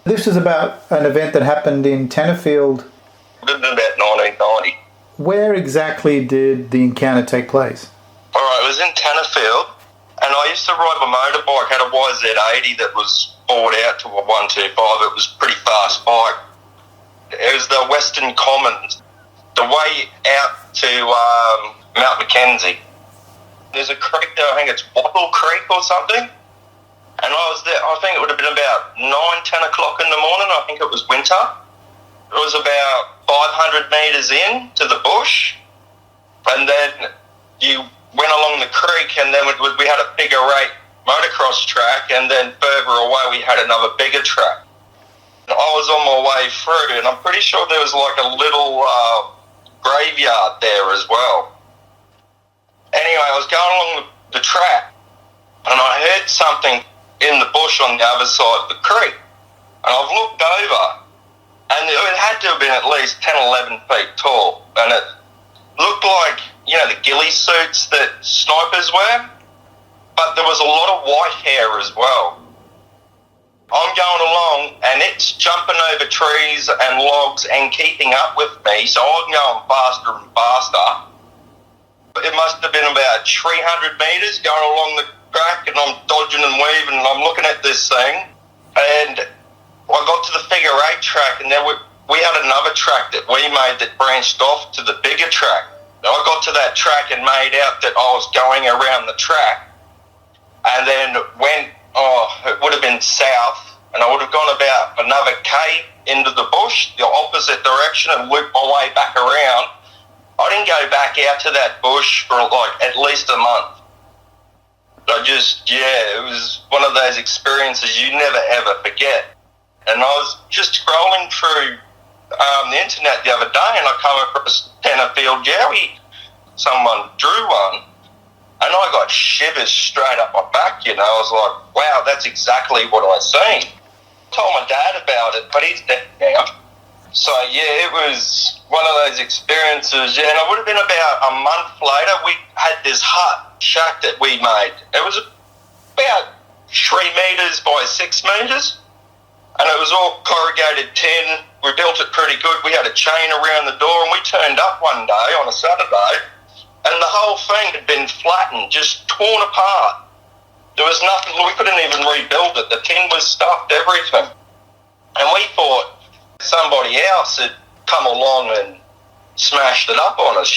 This is about an event that happened in Tenterfield. It was about 1990. Where exactly did the encounter take place? All right, it was in Tenterfield, and I used to ride my motorbike. Had a YZ80 that was bored out to a 125. It was a pretty fast bike. It was the Western Commons, the way out to Mount Mackenzie. There's a creek there, I think it's Wattle Creek or something. And I was there, I think it would have been about 9, 10 o'clock in the morning. I think it was winter. It was about 500 metres in to the bush. And then you went along the creek, and then we had a figure eight motocross track, and then further away we had another bigger track. And I was on my way through, and I'm pretty sure there was like a little graveyard there as well. Anyway, I was going along the track, and I heard something in the bush on the other side of the creek. And I've looked over, and it had to have been at least 10, 11 feet tall. And it looked like, the ghillie suits that snipers wear, but there was a lot of white hair as well. I'm going along, and it's jumping over trees and logs and keeping up with me, so I'm going faster and faster. It must have been about 300 metres going along the track, and I'm dodging and weaving, and I'm looking at this thing, and I got to the figure eight track, and then we had another track that we made that branched off to the bigger track. And I got to that track and made out that I was going around the track, and then went, it would have been south, and I would have gone about another K into the bush, the opposite direction, and looped my way back around. I didn't go back out to that bush for like at least a month. It was one of those experiences you never ever forget. And I was just scrolling through the internet the other day, and I come across Tenterfield Yowie. Someone drew one, and I got shivers straight up my back, I was like, wow, that's exactly what I seen. I told my dad about it, but he's dead now. So, it was one of those experiences, and it would have been about a month later, we had this shack that we made. It was about 3 metres by 6 metres, and it was all corrugated tin. We built it pretty good. We had a chain around the door, and we turned up one day on a Saturday, and the whole thing had been flattened, just torn apart. There was nothing, we couldn't even rebuild it. The tin was stuffed, everything. And we thought somebody else had come along and smashed it up on us,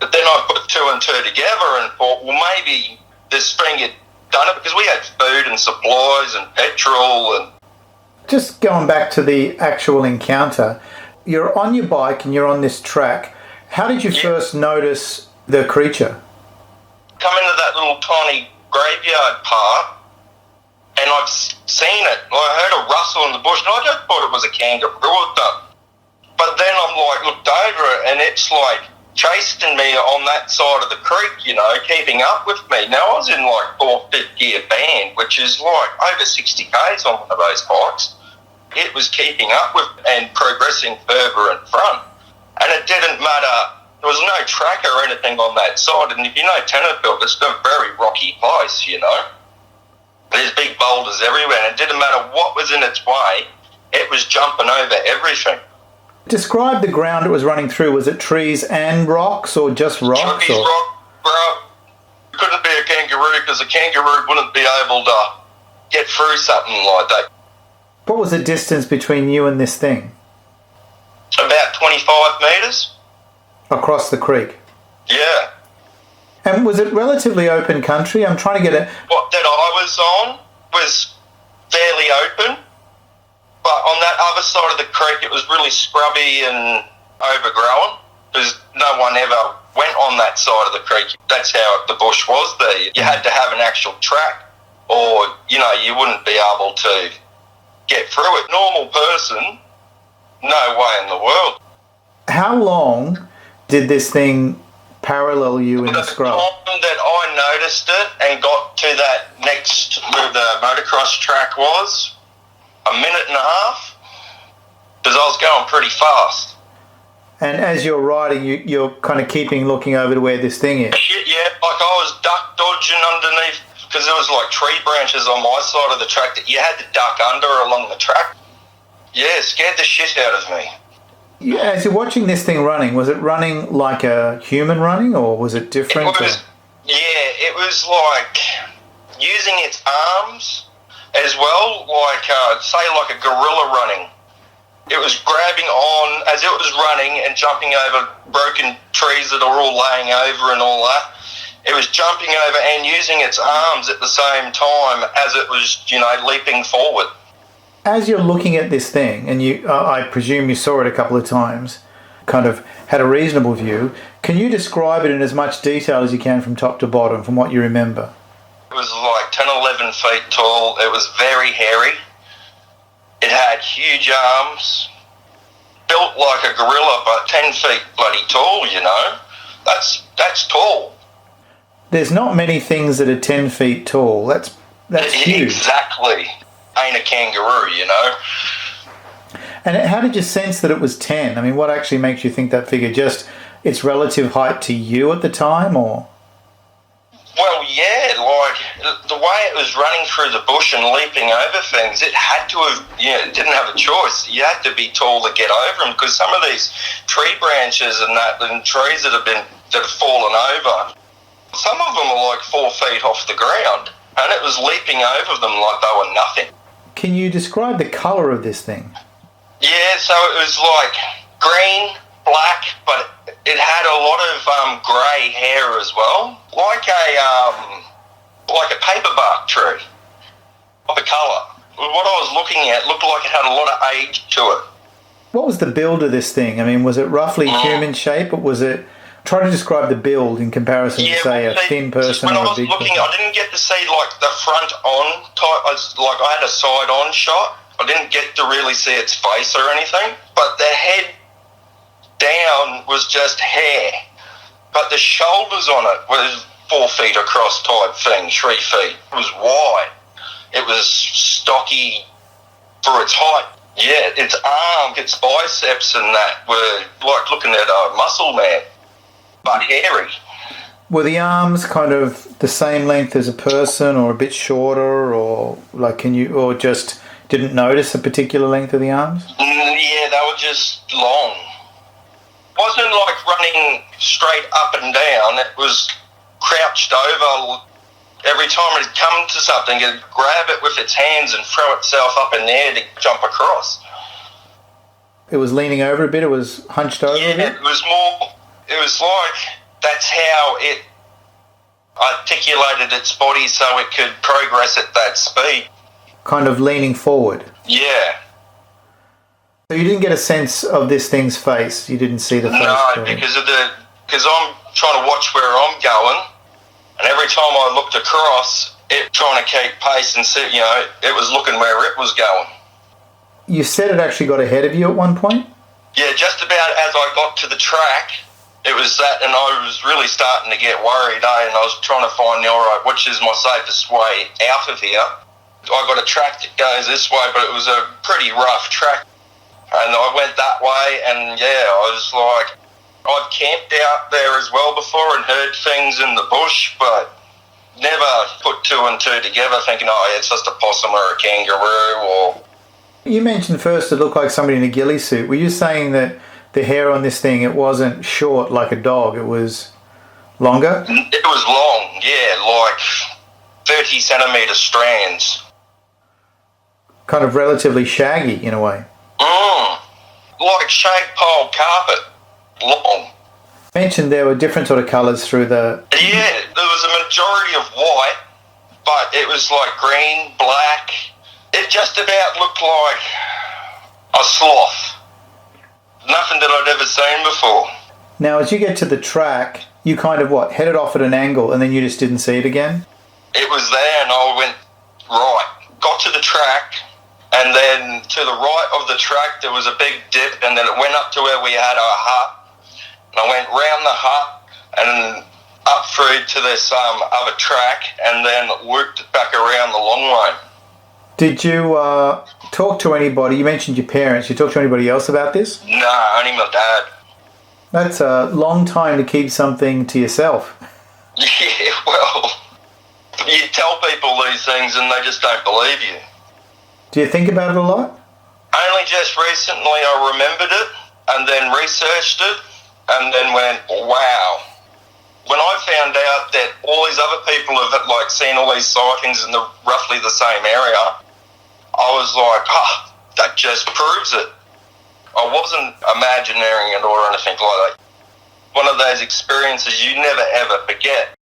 But then I put two and two together and thought, well, maybe this thing had done it, because we had food and supplies and petrol. And just going back to the actual encounter, you're on your bike and you're on this track. How did you first notice the creature? Come into that little tiny graveyard part, and I've seen it. I heard a rustle in the bush, and I just thought it was a kangaroo. But then I'm looked over it, and it's chasing me on that side of the creek, keeping up with me. Now, I was in 4th, 5th gear band, which is over 60 Ks on one of those bikes. It was keeping up with and progressing further in front. And it didn't matter, there was no tracker or anything on that side. And if you know Tenterfield, it's a very rocky place, There's big boulders everywhere, and it didn't matter what was in its way, it was jumping over everything. Describe the ground it was running through. Was it trees and rocks, or just rocks? Trees, rock. It couldn't be a kangaroo, because a kangaroo wouldn't be able to get through something like that. What was the distance between you and this thing? About 25 metres. Across the creek? Yeah. And was it relatively open country? I'm trying to get it. What that I was on was fairly open, but on that other side of the creek it was really scrubby and overgrown, because no one ever went on that side of the creek. That's how the bush was there. You had to have an actual track, or, you wouldn't be able to get through it. Normal person, no way in the world. How long did this thing parallel you in the scrub? The time that I noticed it and got to that next, where the motocross track was, a minute and a half, because I was going pretty fast. And as you're riding, you're kind of looking over to where this thing is. Yeah, I was duck dodging underneath, because there was like tree branches on my side of the track that you had to duck under along the track. Yeah, it scared the shit out of me. Yeah, as you're watching this thing running, was it running like a human running, or was it different? It was like using its arms as well, like say like a gorilla running. It was grabbing on as it was running and jumping over broken trees that are all laying over and all that. It was jumping over and using its arms at the same time as it was, leaping forward. As you're looking at this thing, and I presume you saw it a couple of times, kind of had a reasonable view, can you describe it in as much detail as you can from top to bottom, from what you remember? It was like 10, 11 feet tall. It was very hairy. It had huge arms, built like a gorilla, but 10 feet bloody tall, That's tall. There's not many things that are 10 feet tall. That's huge. Exactly. Ain't a kangaroo, And how did you sense that it was 10? I mean, what actually makes you think that figure? Just its relative height to you at the time, or? Well, yeah, like the way it was running through the bush and leaping over things, it had to have, it didn't have a choice. You had to be tall to get over them, because some of these tree branches and trees that have fallen over, some of them are like 4 feet off the ground, and it was leaping over them like they were nothing. Can you describe the colour of this thing? Yeah, so it was like green, black, but it had a lot of grey hair as well, like a paperbark tree of a colour. What I was looking at looked like it had a lot of age to it. What was the build of this thing? I mean, was it roughly human shape, or was it... Try to describe the build in comparison to, say, a thin person or a big person. When I was looking, I didn't get to see, like, the front-on type. I had a side-on shot. I didn't get to really see its face or anything. But the head down was just hair. But the shoulders on it was 4 feet across type thing, 3 feet. It was wide. It was stocky for its height. Yeah, its arm, its biceps and that were like looking at a muscle man, but hairy. Were the arms kind of the same length as a person, or a bit shorter, or or just didn't notice a particular length of the arms? Yeah, they were just long. It wasn't like running straight up and down. It was crouched over. Every time it'd come to something, it'd grab it with its hands and throw itself up in the air to jump across. It was leaning over a bit? It was hunched over a bit? Yeah, it was like that's how it articulated its body so it could progress at that speed. Kind of leaning forward? Yeah. So you didn't get a sense of this thing's face? You didn't see the face? No, because I'm trying to watch where I'm going, and every time I looked across, it trying to keep pace and see, it was looking where it was going. You said it actually got ahead of you at one point? Yeah, just about as I got to the track, it was that, and I was really starting to get worried, and I was trying to find, which is my safest way out of here. I got a track that goes this way, but it was a pretty rough track, and I went that way, and I was like, I've camped out there as well before and heard things in the bush, but never put two and two together thinking, it's just a possum or a kangaroo or... You mentioned first it looked like somebody in a ghillie suit. Were you saying that the hair on this thing, it wasn't short like a dog, it was longer? It was long, like 30 centimetre strands. Kind of relatively shaggy in a way. Like shag pole carpet, long. You mentioned there were different sort of colours through the... Yeah, there was a majority of white, but it was like green, black. It just about looked like a sloth. Nothing that I'd ever seen before. Now, as you get to the track, you kind of, headed off at an angle and then you just didn't see it again? It was there and I went right. Got to the track and then to the right of the track there was a big dip and then it went up to where we had our hut. And I went round the hut and up through to this other track and then looped back around the long way. Did you talk to anybody? You mentioned your parents. You talked to anybody else about this? No, only my dad. That's a long time to keep something to yourself. Yeah, well, You tell people these things and they just don't believe you. Do you think about it a lot? Only just recently I remembered it and then researched it and then went, wow. When I found out that all these other people have like seen all these sightings in roughly the same area, I was like, that just proves it. I wasn't imagining it or anything like that. One of those experiences you never ever forget.